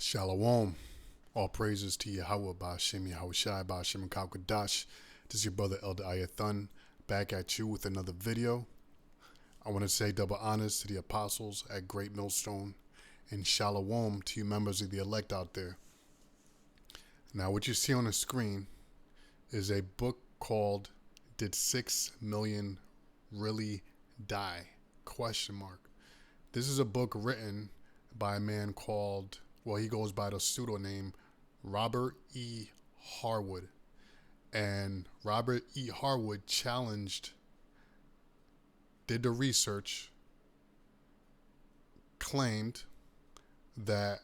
Shalom. All praises to Yahweh, Ba'ashem Yahushai, Ba'ashem Kakadash. This is your brother Elder Ayathun, back at you with another video. I want to say double honors to the apostles at Great Millstone, and Shalom to you members of the elect out there. Now, what you see on the screen is a book called Did 6 Million Really Die? Question mark. This is a book written by a man called, well, he goes by the pseudonym Robert E. Harwood. And Robert E. Harwood did the research, claimed that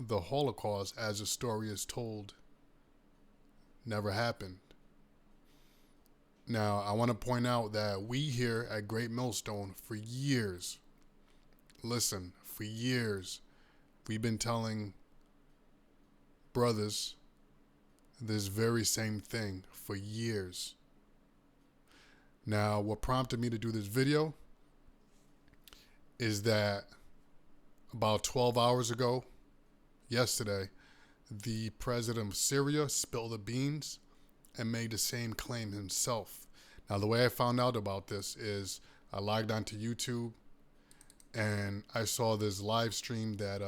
the Holocaust, as the story is told, never happened. Now, I want to point out that we here at Great Millstone for years, for years, we've been telling brothers this very same thing for years. Now, what prompted me to do this video is that about 12 hours ago, yesterday, the president of Syria spilled the beans and made the same claim himself. Now, the way I found out about this is I logged onto YouTube and I saw this live stream that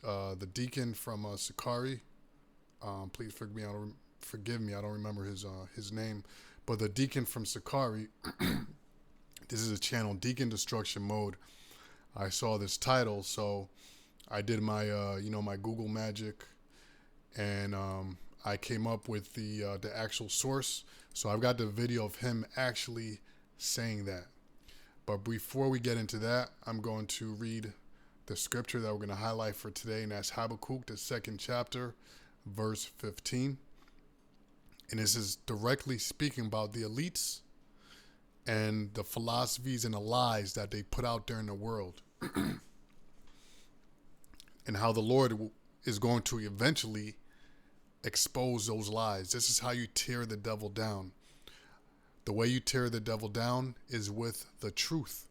the deacon from Sakari, please forgive me, I don't remember his name, but the deacon from Sakari, this is a channel, Deacon Destruction Mode. I saw this title, so I did my my Google magic, and I came up with the actual source. So I've got the video of him actually saying that. But before we get into that, I'm going to read the scripture that we're going to highlight for today, and that's Habakkuk, the 2nd chapter, verse 15. And this is directly speaking about the elites and the philosophies and the lies that they put out there in the world. And how the Lord is going to eventually expose those lies. This is how you tear the devil down. The way you tear the devil down is with the truth.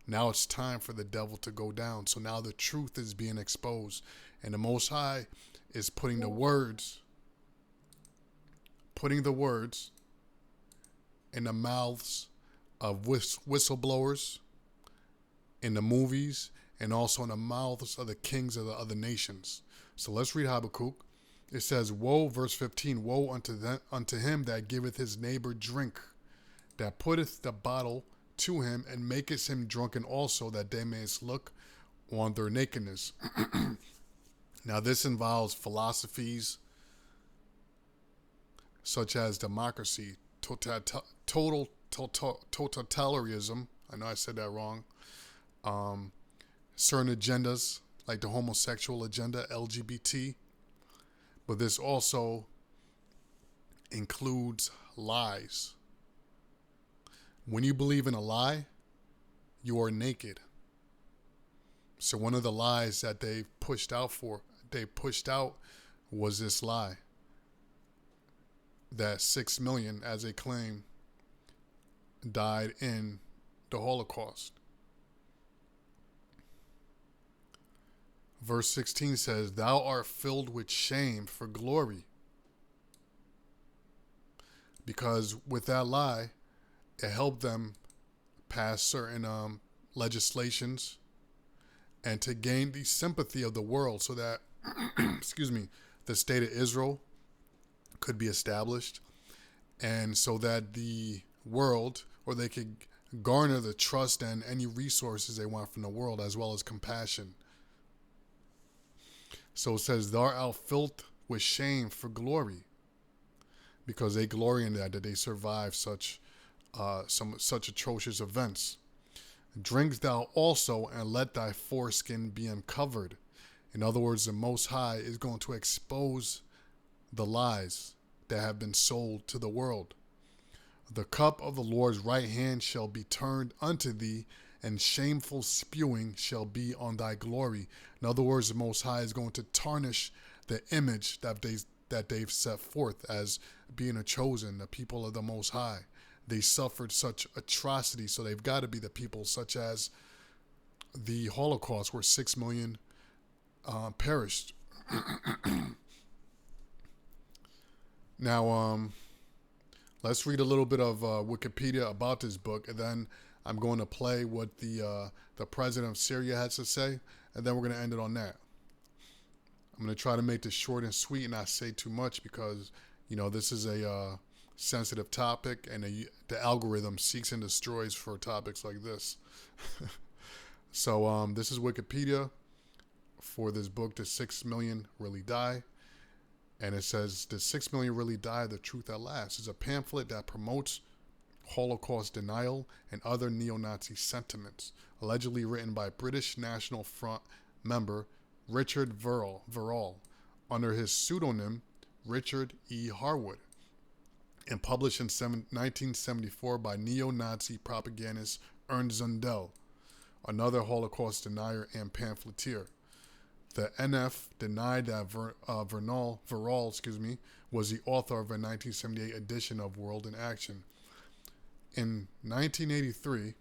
Now it's time for the devil to go down. So now the truth is being exposed. And the Most High is putting the words in the mouths of whistleblowers, in the movies, and also in the mouths of the kings of the other nations. So let's read Habakkuk. It says, woe, verse 15, woe unto him that giveth his neighbor drink, that putteth the bottle to him, and maketh him drunken also, that they may look on their nakedness. Now this involves philosophies such as democracy, totalitarianism, I know I said that wrong, certain agendas like the homosexual agenda, LGBT, but this also includes lies. When you believe in a lie, you are naked. So one of the lies that they pushed out was this lie that 6 million, as they claim, died in the Holocaust. Verse 16 says, thou art filled with shame for glory. Because with that lie, it helped them pass certain legislations and to gain the sympathy of the world so that, the state of Israel could be established, and so that the world, or they could garner the trust and any resources they want from the world, as well as compassion. So it says, thou art filled with shame for glory, because they glory in that they survived such atrocious events. Drink thou also, and let thy foreskin be uncovered. In other words, the Most High is going to expose the lies that have been sold to the world. The cup of the Lord's right hand shall be turned unto thee, and shameful spewing shall be on thy glory. In other words, the Most High is going to tarnish the image that they've set forth as being a chosen, the people of the Most High. They suffered such atrocities, so they've got to be the people such as the Holocaust, where 6 million perished. Now, let's read a little bit of Wikipedia about this book, and then I'm going to play what the president of Syria has to say, and then we're going to end it on that. I'm going to try to make this short and sweet and not say too much because, this is a sensitive topic, and the algorithm seeks and destroys for topics like this. So this is Wikipedia for this book, "The 6 Million Really Die." And it says, "The 6 million really die, the truth at last," is a pamphlet that promotes Holocaust denial and other neo-Nazi sentiments, allegedly written by British National Front member Richard Verrall under his pseudonym Richard E. Harwood, and published in 1974 by neo-Nazi propagandist Ernst Zundel, another Holocaust denier and pamphleteer. The NF denied that Verrall was the author of a 1978 edition of World in Action. In 1983,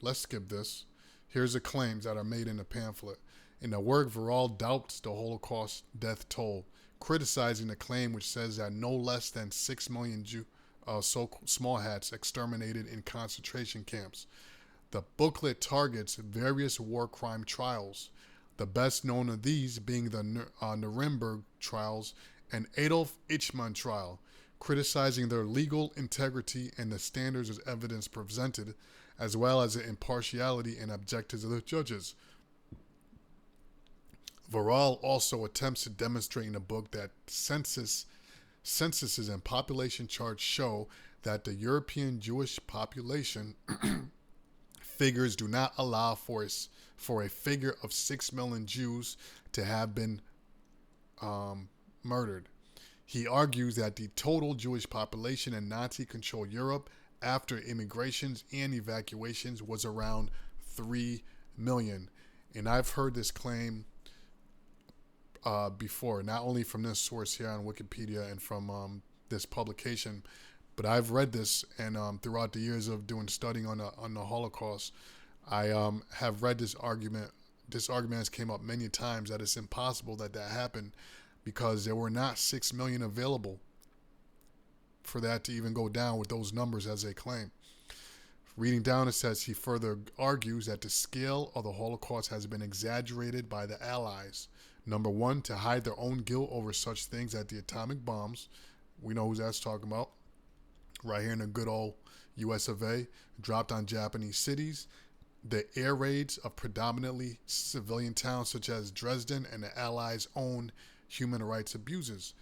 let's skip this. Here's the claims that are made in the pamphlet. In the work, Verrall doubts the Holocaust death toll, criticizing the claim which says that no less than 6 million small hats exterminated in concentration camps. The booklet targets various war crime trials, the best known of these being the Nuremberg trials and Adolf Eichmann trial, criticizing their legal integrity and the standards of evidence presented, as well as the impartiality and objectivity of the judges. Verrall also attempts to demonstrate in the book that censuses and population charts show that the European Jewish population figures do not allow for a figure of 6 million Jews to have been murdered. He argues that the total Jewish population in Nazi-controlled Europe after immigrations and evacuations was around 3 million. And I've heard this claim before, not only from this source here on Wikipedia and from this publication, but I've read this, and throughout the years of doing studying on the Holocaust, I have read this argument. This argument has came up many times that it's impossible that happened because there were not 6 million available for that to even go down with those numbers as they claim. Reading down, it says he further argues that the scale of the Holocaust has been exaggerated by the Allies. Number one, to hide their own guilt over such things as the atomic bombs. We know who that's talking about. Right here in the good old US of A, dropped on Japanese cities, the air raids of predominantly civilian towns such as Dresden, and the Allies' own human rights abuses.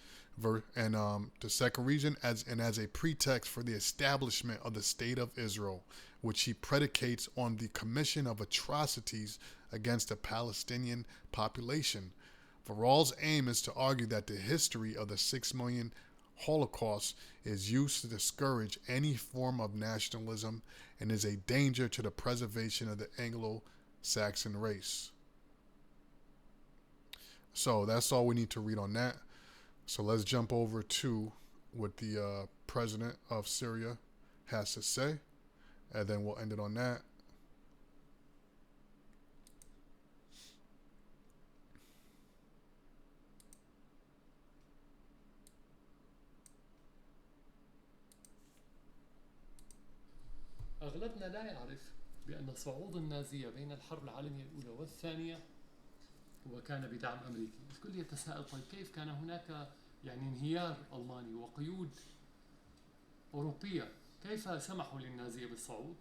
And the second reason, as a pretext for the establishment of the State of Israel, which he predicates on the commission of atrocities against the Palestinian population. Verrall's aim is to argue that the history of the 6 million Holocaust is used to discourage any form of nationalism and is a danger to the preservation of the Anglo-Saxon race. So that's all we need to read on that. So let's jump over to what the president of Syria has to say, and then we'll end it on that. أغلبنا لا يعرف بأن صعود النازية بين الحرب العالمية الأولى والثانية وكان بدعم أمريكي. الكل يتساءل طيب كيف كان هناك انهيار ألماني وقيود أوروبية، كيف سمحوا للنازية بالصعود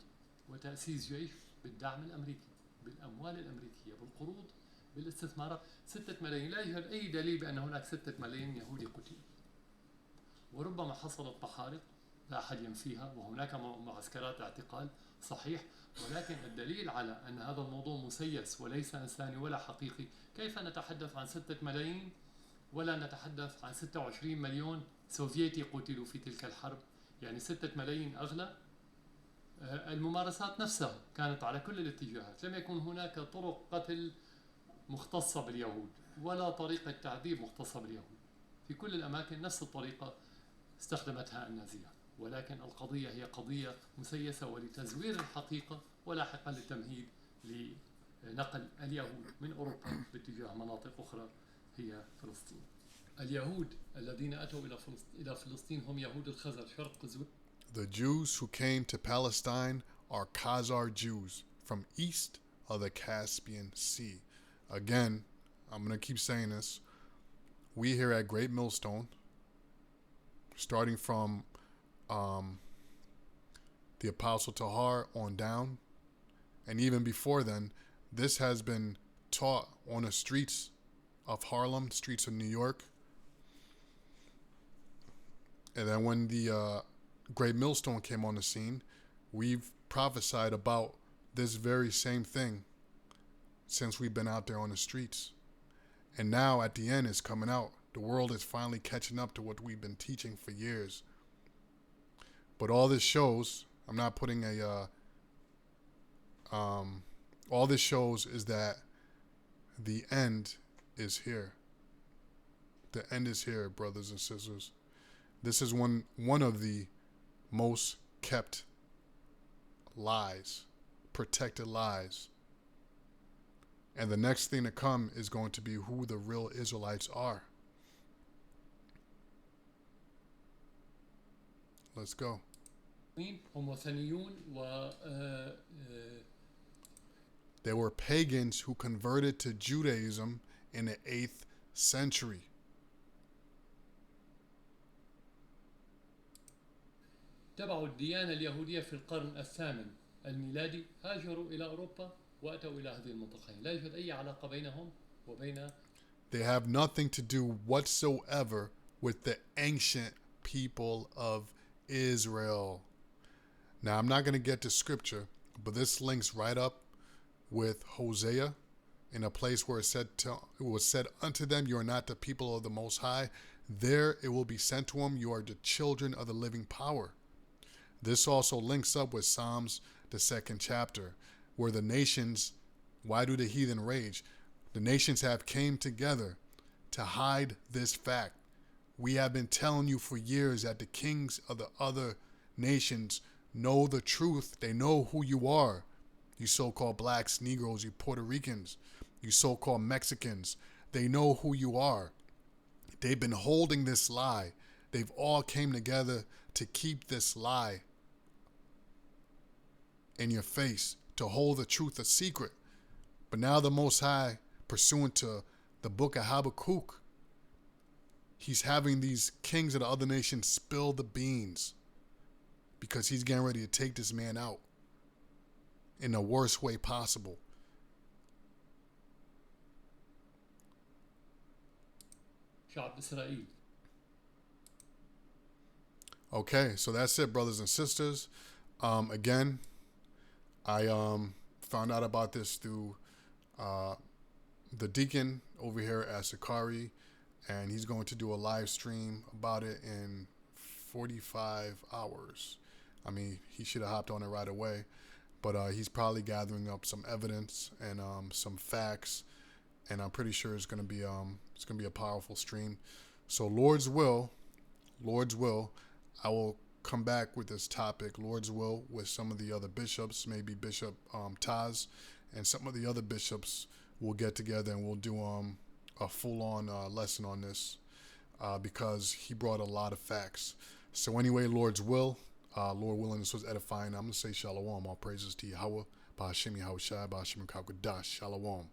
وتأسيس جيش بالدعم الأمريكي، بالأموال الأمريكية، بالقروض، بالاستثمارات؟ 6 ملايين، لا يوجد أي دليل بأن هناك 6 ملايين يهودي قتلوا. وربما حصلت محارق لا أحد ينفيها، وهناك معسكرات اعتقال صحيح، ولكن الدليل على أن هذا الموضوع مسيس وليس إنساني ولا حقيقي. كيف نتحدث عن 6 ملايين ولا نتحدث عن 26 مليون سوفيتي قتلوا في تلك الحرب؟ 6 ملايين أغلى. الممارسات نفسها كانت على كل الاتجاهات، لم يكن هناك طرق قتل مختصة باليهود ولا طريقة تعذيب مختصة باليهود. في كل الأماكن نفس الطريقة استخدمتها النازية، ولكن القضية هي قضية مسيسة ولتزوير الحقيقة ولاحقا للتمهيد لنقل نقل اليهود من أوروبا باتجاه مناطق أخرى هي فلسطين. اليهود الذين أتوا إلى فلسطين هم يهود الخزر شرق قزوين. The Jews who came to Palestine are Khazar Jews from east of the Caspian Sea. Again, I'm going to keep saying this. We here at Great Millstone, starting from the Apostle Tahar on down, and even before then, this has been taught on the streets of Harlem, streets of New York. And then when the Great Millstone came on the scene, we've prophesied about this very same thing since we've been out there on the streets. And now at the end it's coming out. The world is finally catching up to what we've been teaching for years. But all this shows, I'm not putting all this shows is that the end is here. The end is here, brothers and sisters. This is one of the most kept lies, protected lies. And the next thing to come is going to be who the real Israelites are. Let's go. هم وثنيون There were pagans who converted to Judaism in the 8th century. تبعوا الديانة اليهودية في القرن الثامن الميلادي، هاجروا إلى أوروبا وأتوا إلى هذه المنطقة. لا يوجد أي علاقة بينهم وبين. They have nothing to do whatsoever with the ancient people of Israel. Now, I'm not going to get to scripture, but this links right up with Hosea in a place where it was said unto them, you are not the people of the Most High. There it will be sent to them, you are the children of the living power. This also links up with Psalms, the 2nd chapter, where the nations, why do the heathen rage? The nations have came together to hide this fact. We have been telling you for years that the kings of the other nations know the truth. They know who you are. You so-called blacks, Negroes, you Puerto Ricans, you so-called Mexicans. They know who you are. They've been holding this lie. They've all came together to keep this lie in your face, to hold the truth a secret. But now the Most High, pursuant to the book of Habakkuk, he's having these kings of the other nations spill the beans because he's getting ready to take this man out in the worst way possible. شعب إسرائيل. Okay, so that's it, brothers and sisters. Again, I found out about this through the deacon over here at Sakari, and he's going to do a live stream about it in 45 hours. I mean, he should have hopped on it right away, but he's probably gathering up some evidence and some facts, and I'm pretty sure it's gonna be a powerful stream. So Lord's will, I will come back with this topic, Lord's will, with some of the other bishops, maybe Bishop Taz, and some of the other bishops will get together and we'll do a full-on lesson on this because he brought a lot of facts. So anyway, Lord's will, Lord willing, this was edifying. I'm going to say shalom. All praises to Yahweh, Ba'ashem Yahushai, Ba'ashem Kakadash, shalom.